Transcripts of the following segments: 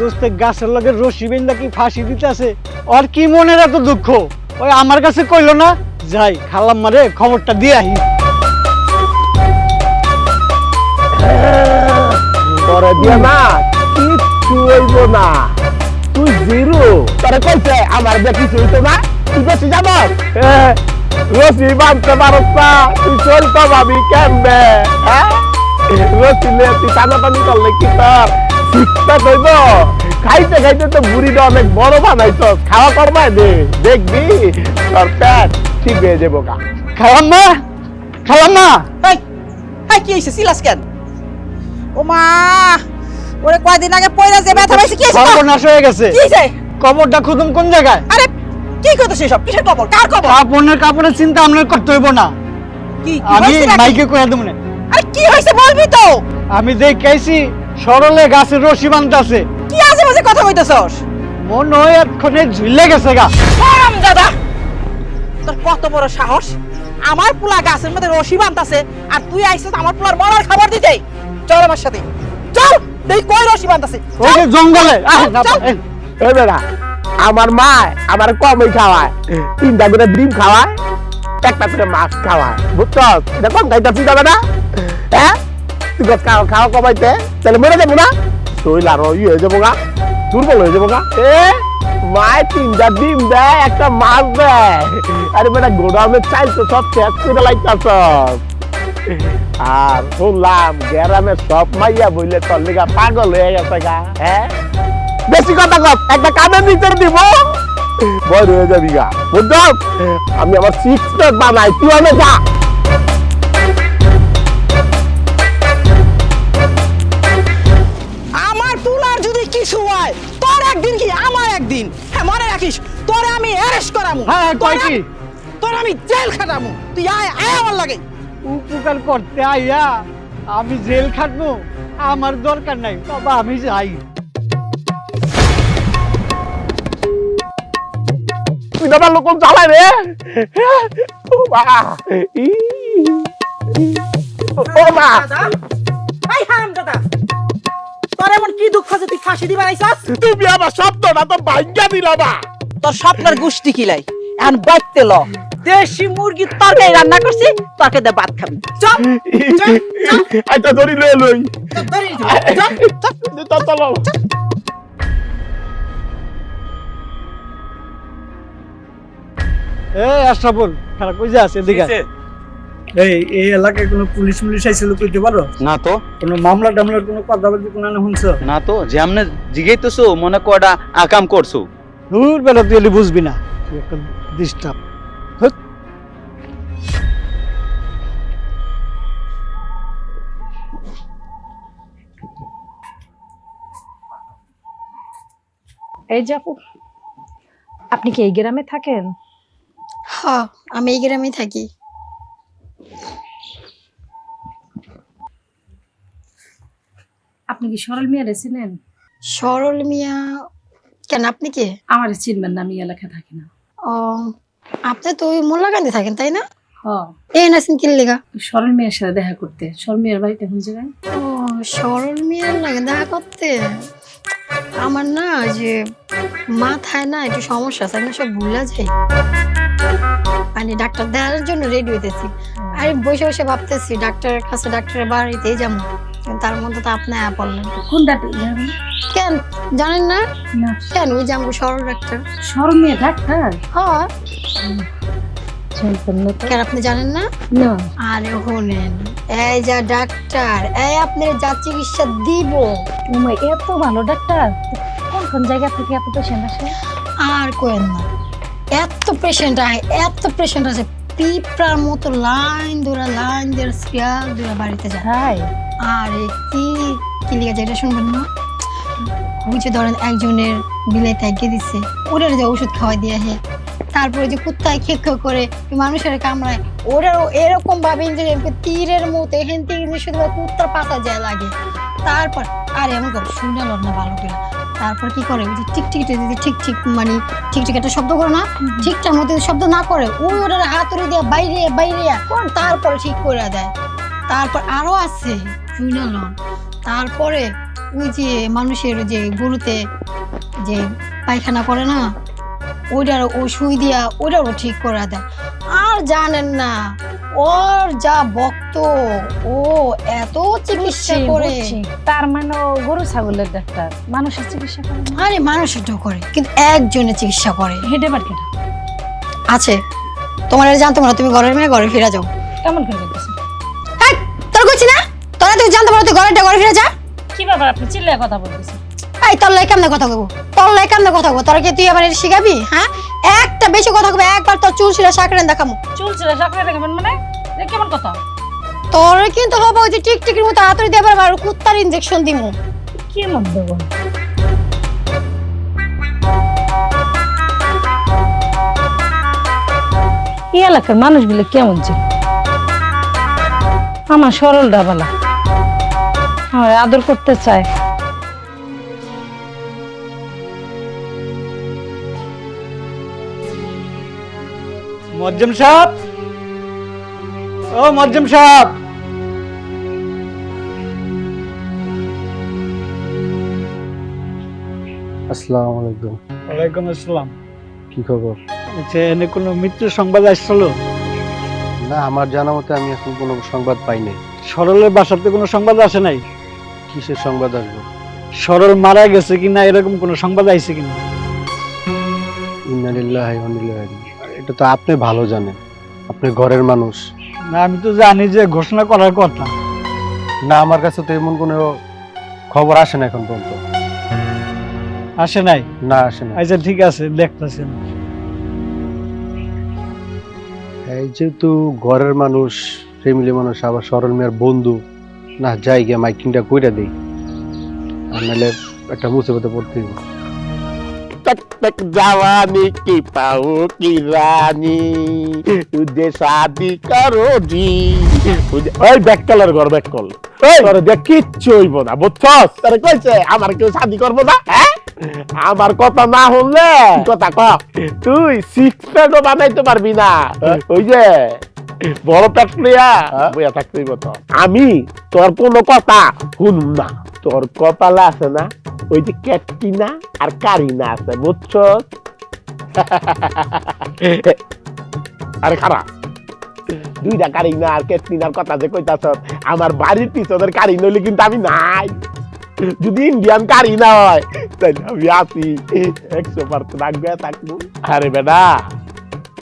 দোস্তে গাছের লগে রশি বেঁধে কি ফাঁসি দিতেছে, আর কি মনের এত দুঃখ, ওই আমার কাছে কইলো না, যাই খালাম্মারে খবরটা দিয়ে আহি। তোরে দিয়ে না কিচ্ছু হইব না, তুই জিরো। তোরে কইছে আমার যে কিছু হইতো না, তুই বেশি যাবস রশি বাঁধতে পারস না, তুই চলতো ভাবি কেমবে? হ্যাঁ, রশি নিয়ে তুই টানাটানি করলে কি তোর শিক্ষা কইব? খাইতে খাইতে তো বুড়িটা অনেক বড় বানাইছস, খাওয়া করবাই দে, দেখবি তোর পেট ঠিক হয়ে যাবো গা। খালাম্মা, খালাম্মা, এই এই কি হইছে সিলাস কেন? ও মা, ওরে কয়দিন আগে পয়রা যে ব্যথা পাইছে, কি হইছে? সর্বনাশ হয়ে গেছে। কি হইছে? কবরটা খুদুম কোন জায়গায়? আরে কি কইতাছ এসব? কিসের খবর? কার খবর? কাপড়ের চিন্তা আপনার করতে হইব না, কি আমি হইছে নাকি? মাইকে কইয়া দেব না। আরে কি হইছে বলবি তো? আমি দেখাইছি সরলে গাছের রশি বাঁধতাছে, কি আজে বাজে কথা কইতাছস? মন হয় এক্ষণে ঝুলে গেছে গা। হারাম দাদা, তোর কত বড় সাহস! আমার পোলা গাছের মধ্যে রশি বাঁধতাছে আর তুই আইছিস আমার পোলার মরার খবর দিতে? চল আমার সাথে, চল দেই কই রশি বাঁধতাছে। ওই যে জঙ্গলে এই বেড়া, আমার মা আমার কমই খাওয়ায়, 3টা করে ডিম খাওয়ায়, 1টা করে মাছ খাওয়ায়, বুঝছস? এটা কম খাইতাছি যাবে না? হ্যাঁ, তুই গাছ খাওয়া কমাইতে তাহলে মরে যাবো না? শরীর আরো হয়ে যাবো গা, দুর্বল হয়ে যাবো গা। মায় 3টা ডিম দেয়, 1টা মাছ দেয়। আরে বেটা গোডাউনের চাইল তো সব শেষ করে লাইতাছস। আর শুনলাম গ্রামের সব মাইয়া বইলে তোর লিগা পাগল হয়ে গেছে গা। হ্যাঁ, বেশি কথা কর, একটা কানের নিচে দিব, বড় হয়ে যাবি গা, বুঝছস? আমি আমার 6 প্যাক বানাই, তুই আমি যা। আমার পোলার যদি কিছু হয়, তোর একদিন কি আমার একদিন। হ্যাঁ, মনে রাখিস, তোরে আমি অ্যারেস্ট করামু। হ্যাঁ, কয় কি? তোর আমি জেল খাটামু। তুই আয় আয় আমার লাগে। উপকার করতে আইয়া আমি জেল খাটবো, আমার দরকার নাই বাবা, আমি যাই। তুই দাদা লোক জ্বালায় রে, ও মা, ও মা। এই হারাম দাদা, তোর এমন কি দুঃখ যে তুই ফাঁসি দিবার আইছস? তুমি আমার শব্দটা তো ভাঙ্গা দিলা না। তোর স্বপ্নের গুষ্টি কিলাই, এখন বাইতে ল। দেশি মুরগির তরকারি রান্না করছি, তোকে দে ভাত খাবি। চল আইতা ধরি লই লই, ধরি চল। এই আশরাফুল, খারাপ কই যাস? এদিকে এই এলাকায় কোনো পুলিশ আইছিল কইতে পারো? না তো, কোনো মামলা টামলার কোনো কথা বলতে কোনো না শুনছো? না তো, যে আমনে জিগাইতেছো মনে কয়টা আকাম করছো। দূর বেলা তুই এলি বুঝবি না, তুই একটা ডিস্টার্ব। এই যাবো, আপনি কি এই গ্রামে থাকেন? হ্যাঁ, আমি এই গ্রামেই থাকি। আপনি কি সরল মিয়া চিনেন? সরল মিয়া? কেন, আপনি কে? আমার চিনবেন না, আমি এলাকায় থাকি না। ও, আপনি তো ওই মোল্লাকান্দি থাকেন তাই না? হ্যাঁ, এই নাসিন কি লেগা? সরল মিয়ার সাথে দেখা করতে। সরল মিয়ার বাড়িতে কোন জায়গায়? ও, সরল মিয়ার লাগে দেখা করতে? আমার না যে মাথায় না একটু সমস্যা আছে, আমি সব ভুলে যাই। মানে ডাক্তার দেখার জন্য রেডি হইতেছি, আর বসে বসে ভাবতেছি ডাক্তারের কাছে, ডাক্তারের বাড়িতেই যাবো, তার মধ্যে তো আপনি বললেন। কোন ডাক্তার যাবেন? কেন জানেন না? না। কেন, ওই যাবো সরল ডাক্তার। সরল মিয়া ডাক্তার? হ্যাঁ। জানতাম না তো। কেন, আপনি জানেন না? না। আরে শোনেন, এই যা ডাক্তার, এই আপনার যা চিকিৎসা দিব। তোমার এত ভালো ডাক্তার, কোন কোন জায়গা থেকে এত পেশেন্ট আসে? আর কোয়েন না, এত পেশেন্ট আছে, পিঁপড়ার মতো লাইন ধরে সিরিয়াল ধরে বাড়িতে যায়। হাই, আরে কি কি লিখা যায় এটা শুনবেন না? ওই যে ধরেন একজনের বিলাইতে এগিয়ে দিচ্ছে, ওটার যে ওষুধ খাওয়াই দিয়ে হে, তারপরে যে কুত্তায় খেক করে মানুষের কামড়ায়, ওরাও এরকম ভাবে তীরের মতো এখান থেকে শুধু কুত্তার পাতা যায় লাগে। তারপর আর এমন করে শুনে না ভালো করে, তারপর কি করে, ওই যে টিকটিকিটা যদি ঠিক মানে ঠিক একটা শব্দ করে না, ঠিকটার মধ্যে শব্দ না করে ওই ওটার হাতুড়ি দিয়ে বাইরে তারপরে ঠিক করে দেয়। তারপর আরো আছে শুনে তারপরে ওই যে মানুষের যে গরুতে যে পায়খানা করে না, ওইটার ও সুই দিয়া ওইটারও ঠিক করে দেয়। আর জানেন না ওর যা ভক্ত, ও এত চিকিৎসা করে। বুঝছি। তার মানে ও গরু ছাগলের ডাক্তার, মানুষের চিকিৎসা করে না? আরে মানুষটাও করে, কিন্তু একজনের চিকিৎসা করে। হেঁটে পার কেটা আছে তোমার এটা জানতে পারো, তুমি ঘরের মেয়ে ঘরে ফিরে যাও। কেমন করে দেখতেছেন? হ্যাঁ তোর কইছি না, তোরা তুই জানতে পারো, তুই ঘরে ফিরে যা। কি ব্যাপার, আপনি চিল্লায় কথা বলতেছেন? এই তোর লাই কেমনে কথা কইবো, তোর লাই কেমনে কথা কইবো? তোরা কি তুই আবার এটা শিখাবি? হ্যাঁ একটা বেশি কথা কইবো, একবার তোর চুল ছিলা সাকরেন দেখামু। চুল ছিল সাকরে দেখাবেন মানে? এ কেমন কথা? তোর কিন্তু হবো ওই যে টিকটিকির মতো হাতুড়ি দিয়ে আবার কুত্তার ইনজেকশন দিমু। কি মত দেবো? এই এলাকার মানুষগুলো কেমন ছিল? আমার সরল ডাবালা আমার আদর করতে চায়। মজ্জম সাহেব, ও মজ্জম সাহেব, আসসালামু আলাইকুম। ওয়ালাইকুম আসসালাম। কি খবর? আচ্ছা, এনে কোনো মৃত্যুর সংবাদ আসছিল? না, আমার জানা মতে আমি এখন কোনো সংবাদ পাই নাই। সরলের বাসাতে কোনো সংবাদ আসে নাই? কিসের সংবাদ আসবে? সরল মারা গেছে কিনা এরকম কোনো সংবাদ আইছে কিনা? ইন্না লিল্লাহি ওয়া ইন্না ইলাইহি রাজিউন। এটা তো আপনি ভালো জানেন, আপনি ঘরের মানুষ। না, আমি তো জানি যে ঘোষণা করার কথা। না, আমার কাছে তো এমন কোনো খবর আসে না এখন পর্যন্ত। আসে নাই? না, আসে না। আচ্ছা ঠিক আছে, দেখতেছি। এই যেহেতু ঘরের মানুষ, ফ্যামিলি মানুষ, আবার সরল মেয়ের বন্ধু, না যাই গিয়ে মাইকিংটা কইরা দেই, আর নাহলে একটা মুসিবতে পড়তে হইব। तक तक जवानी की पाओ की रानी तुझे शादी करो जी ওই ব্যাক কলার ঘর ব্যাক কল ওই ঘরে দেখ কিচ্ছু হইব না, বুঝছস? তারে কইছে আমার কেউ শাদি করবো না। হ্যাঁ আমার কথা না শুনলে কথা ক, তুই সিক্স প্যাকও বানাইতে পারবি না। ওই যে বড় প্যাক লিয়া বইয়া থাকতে হইব। তো আমি তোর কোনো কথা শুনুম না। তোর কপালে আছে না ওই যে ক্যাটরিনা আর কারিনা আছে, বুঝছো? আরে খারাপ দুইটা কারিনা আর ক্যাটরিনার কথা যে কইতাছ, আমার বাড়ির পিছনের কারিনা হইলে কিন্তু আমি নাই। যদি ইন্ডিয়ান কারিনা হয় তাহলে আমি আছি 100% আগে থাকবো। আরে বেটা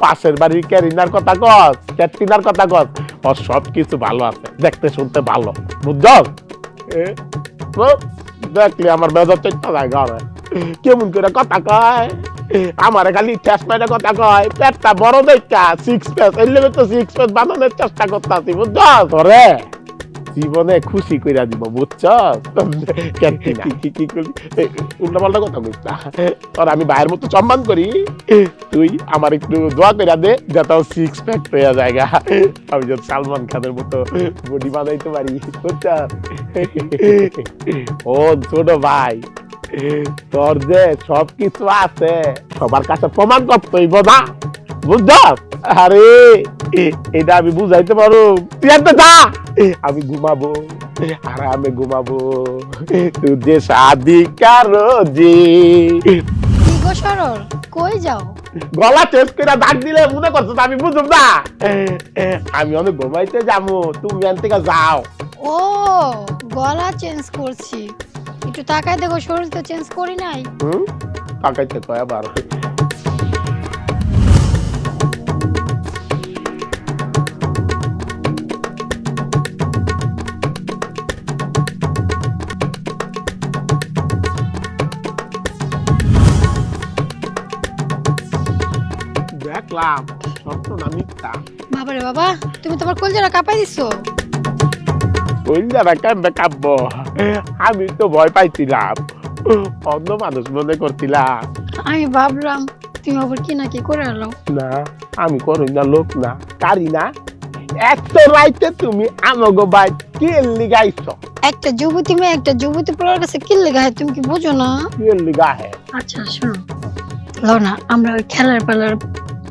পাশের বাড়ির ক্যারিনার কথা কস, ক্যাটরিনার কথা কস, ওর সব কিছু ভালো আছে, দেখতে শুনতে ভালো, বুঝছস? দেখলি আমার বেজার চৈত্য যায় ঘরে কেমন করে কথা কয়, আমার খালি ঠেস মাইরা কথা কয়, পেটটা বড় দেখা সিক্স প্যাক, এর লেগে তো সিক্স প্যাক বানানোর চেষ্টা করতেছি, বুঝছস? তোরে জীবনে খুশি কইরা দিব, বুঝছস? কি করলি উল্টা পাল্টা কথা কইস না। তোর আমি ভাইয়ের মতো সম্মান করি, তুই আমার একটু দোয়া কইরা দে যাতে সিক্স প্যাক হয়ে জায়গা, আমি যদি সালমান খানের মতো বডি বানাইতে পারি, বুঝছস? ও ছোট ভাই, তোর যে সব কিছু আছে সবার কাছে প্রমাণ করতে হইব না, বুঝছস? আরে এটা আমি বুঝাইতে পারো, তুই একটা যা, আমি ঘুমাবো, আরামে ঘুমাবো, তুই যে শাদি কারো জি। কি গো সরল, কই যাও? গলা চেঞ্জ করে ডাক দিলে মনে করছো আমি বুঝুম না? আমি অনেক ঘুমাইতে যাবো, তুমি এখান থেকে যাও। ও গলা চেঞ্জ করছি, একটু তাকায় দেখো, শরীর তো চেঞ্জ করি নাই। তাকাইতে কয় আবার। দেখলাম সত্য না মিথ্যা? বাবারে বাবা, তুমি তোমার কলজারা কাঁপাই দিছো। কইলারা কেমনে কাঁপবো? আমি তো ভয় পাইছিলাম, অন্য মানুষ মনে করছিলাম। আমি ভাবলাম তুমি আবার কি না কি করে আলো। না আমি করই না, লোক না, কারি না। এত রাইতে তুমি আমাগো বাই কি লিগাইছো? একটা যুবতী মেয়ে একটা যুবতী পোলার কাছে কি লেগা হয়, তুমি কি বুঝো না? কি লিগা হে? আচ্ছা শোনো, লো না আমরা ওই খেলার পালার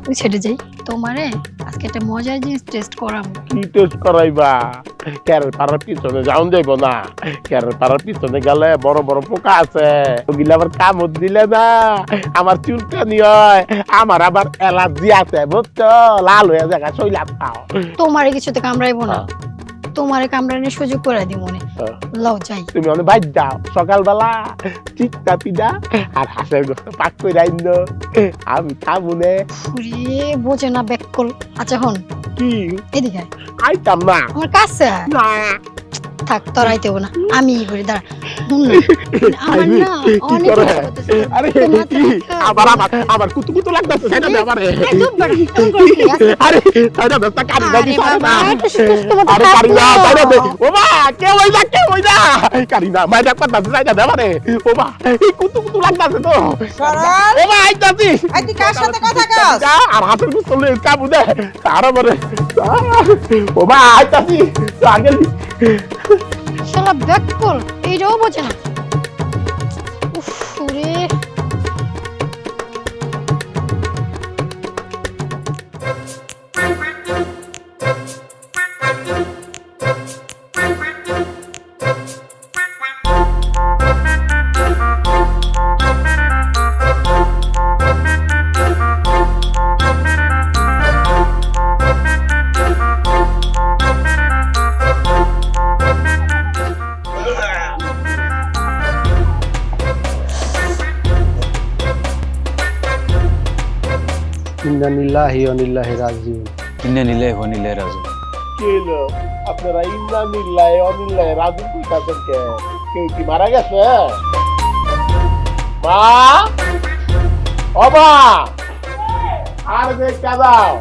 ওই ছেড়ে যাই, তোমারে আজকে একটা মজার জিনিস টেস্ট করাবো। কি টেস্ট করাইবা? ক্যারের পাড়ার পিছনে যাওন যাইব না, ক্যারের পাড়ার পিছনে গেলে বড় বড় পোকা আছে, ওগুলো আবার কামড় দিলে না আমার চুলকানি হয়, আমার আবার অ্যালার্জি আছে বুঝছো, লাল হয়ে জায়গা শৈলাপ খাও। তোমারে কিছুতে কামড়াইবো না, তোমারে কামড়ানোর সুযোগ করে দিব মনে। লও যাই। তুমি অনেক বাইর যাও সকালবেলা চিকটা পিঠা আর হাঁসের গোস্ত পাক করে আইন, আমি খাবো নে। ফুরে বোঝে না ব্যাককল। আচ্ছা হন কি এদিকে আয়। আইতাম না আমার কাছে আয়। না থাক তোর আইতে হবো না, আমি ই করি দাঁড়া। হুন না, আমার না কি অনেক করে? ইচ্ছা করতেছে। আরে তোর মাথা কি? রাখা। আবার আমার আমার কুতু কুতু লাগতেছে সেটা দে আমারে। এই ধুর বাড়া, তোর করে কি আছে? আরে সেটা দে কারি আরে দাদি পারে বাবা, না। একটু সুস্থ মতো আরে কারি না থাকো। তাইরা দে। ওমা কে হইলা কারি না মাইরা কথা সাইডা দে আমারে। ওমা এই কুতু কুতু লাগতেছে তো। সরল ওমা আইতাছি। এই তুই কার সাথে কথা কস? যা আর হাতের কুতু লয়ে কাবু দে। আর আমারে ওমা আইতাছি। আগে শালা ব্যাককল, এইটাও বোঝে না। উফ রে। ইন্না লিল্লাহি ওয়া ইন্না ইলাইহি রাজিউন। ইন্না লিল্লাহি ওয়া ইন্না ইলাইহি রাজিউন। কি হলো? আপনারা ইন্না লিল্লাহি ওয়া ইন্না ইলাইহি রাজিউন কইতাছেন কে? কেউ কি মারা গেছে? মা? ও মা! আর দেখা দাও।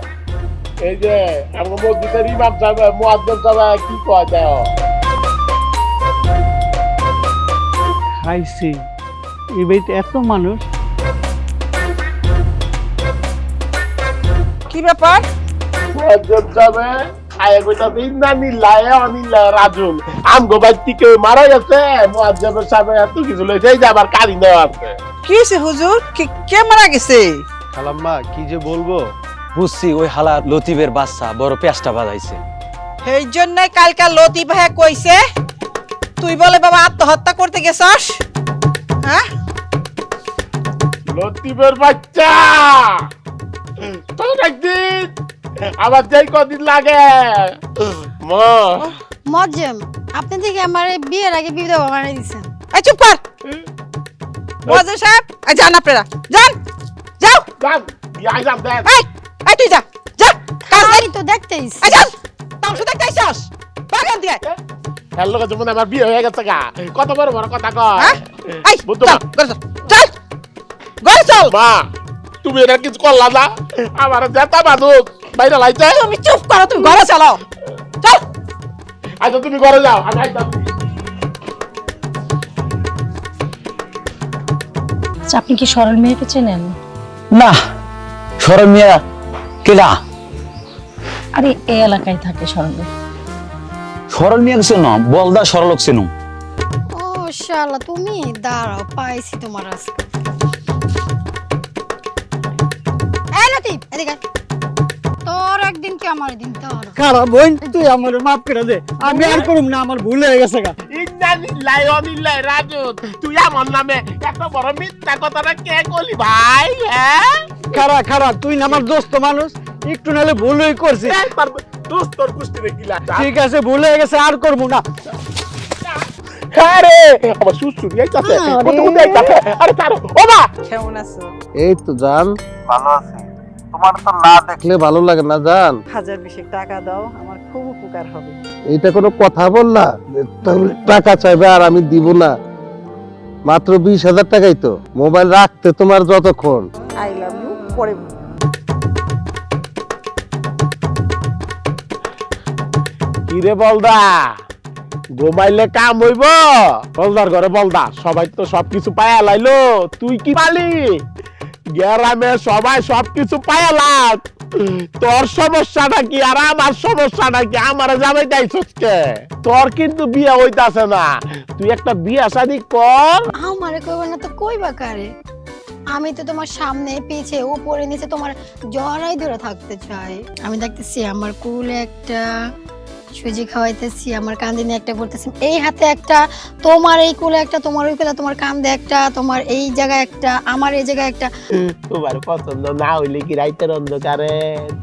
এই যে আমার মসজিদের ইমাম সাহেব, মুয়াজ্জিন সাহেব কি কয় দাও? খাইছি এই বাড়িতে এত মানুষ। কি ব্যাপার? মুয়াজ্জিন সাহেব আয় কইতাছে ইন্না লিল্লাহি ওয়া ইন্না ইলাইহি রাজিউন। আমগো বাইতি কেউ মারা গেছে, মুয়াজ্জিন সাহেব এত কিছু লইছে, এই যে আবার কারি দেওয়া আছে। কি হইছে হুজুর? কে মারা গেছে? খালাম্মা কি যে বলবো। বুঝছি ওই হালা লতিফের বাচ্চা বড় পেঁচটা বাজাইছে। এই জন্য কালকা লতিফ ভাই কইছে তুই বলে বাবা আত্মহত্যা করতে গেছস। হ্যাঁ লতিফের বাচ্চা তোর একদিন আবার যাই কদিন লাগে মা। মজ্জেম, আপনি দেখি আমার বিয়ের আগে বিধবা বানাই দিছেন। এই চুপ কর মজা সাহেব। এই যান আপনারা, যান যাও। যান আইলাম দেখ। এই তুই যা যা কাজ নাই। আমি তো দেখতেইছি। এই যান তামসু দেখতে আইছস বাগান দিয়ে। হ্যালো যেমন আমার বিয়ে হয়ে গেছে গা, কত বড় বড় কথা কয়। হ্যাঁ এই বুদ্ধ চল ঘরে চল, চল ঘরে চল। মা তুমি এটা কিছু করলা না, আমার জেতা মানুষ বাইরে লাইছে। তুমি চুপ করো, তুমি ঘরে চলো চল। আচ্ছা তুমি ঘরে যাও, আমি আইতাছি। আচ্ছা, আপনি কি সরল মেয়েকে চেনেন? না সরল মিয়া কেডা? আরে এই এলাকায় থাকে সরল মেয়ে। সরল মিয়া কিছু না, বলদা সরলক চেনু। ও শালা তুমি দাঁড়াও, পাইছি তোমার আজকে। এই লতিফ এদিকে আয়। তোর একদিন কি আমার দিন তোর। খারাপ বোন, তুই আমার মাফ করে দে, আমি আর করুম না, আমার ভুল হয়ে গেছে গা। ইন্না লিল্লাহি ওয়া ইন্না ইলাইহি রাজিউন। তুই আমার নামে এত বড় মিথ্যা কথাটা কে কইলি ভাই? হ্যাঁ খারাপ তুই না আমার দোস্ত মানুষ, একটু নাহলে ভুল হয়ে করছি। একবার দোস্তর কুস্তিতে গিলা। ঠিক আছে, ভুল হয়ে গেছে, আর করবো না। হ্যাঁ রে আমার সুসুরি আইতাছে, কত উনি আইতাছে। আরে তার ও মা কেমন আছো? এই তো জান ভালো আছি। তোমার তো না দেখলে ভালো লাগে না জান। 1020 টাকা দাও, আমার খুব উপকার হবে। এইটা কোনো কথা বললা? টাকা চাইবে আর আমি দিব না? মাত্র 20,000 টাকাই তো, মোবাইল রাখতে তোমার যতক্ষণ। I love you. পরে কি রে বলদা, ঘুমাইলে কাম হইব? বলদার ঘরে বলদা সবাই তো সবকিছু পায়া লাইলো, তুই কি পালি? গ্রামে সবাই সবকিছু পায়া লাগ, তোর সমস্যাটা কি আর আমার সমস্যাটা কি? আমার জামাই যাইছস কে? তোর কিন্তু বিয়ে হইতাছে না, তুই একটা বিয়ে শাদী কর। আমারে কইবা না তো কইবা কারে? আমি তো তোমার সামনে পিছে উপরে নিচে তোমার জড়াই ধরে থাকতে চাই। আমি দেখতেছি আমার কুলে একটা সুজি খাওয়াইতেছি, আমার কান্দে নিয়ে একটা করতেছি, এই হাতে একটা, তোমার এই কোলে একটা, তোমার ওই কোলে, তোমার কান্দে একটা, তোমার এই জায়গায় একটা, আমার এই জায়গায় একটা। তোমার পছন্দ না হইলে কি রাইতের অন্ধকারে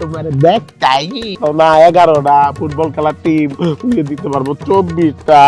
তোমার দেখতাই না 11টা ফুটবল খেলার টিম দিতে পারবো 24টা।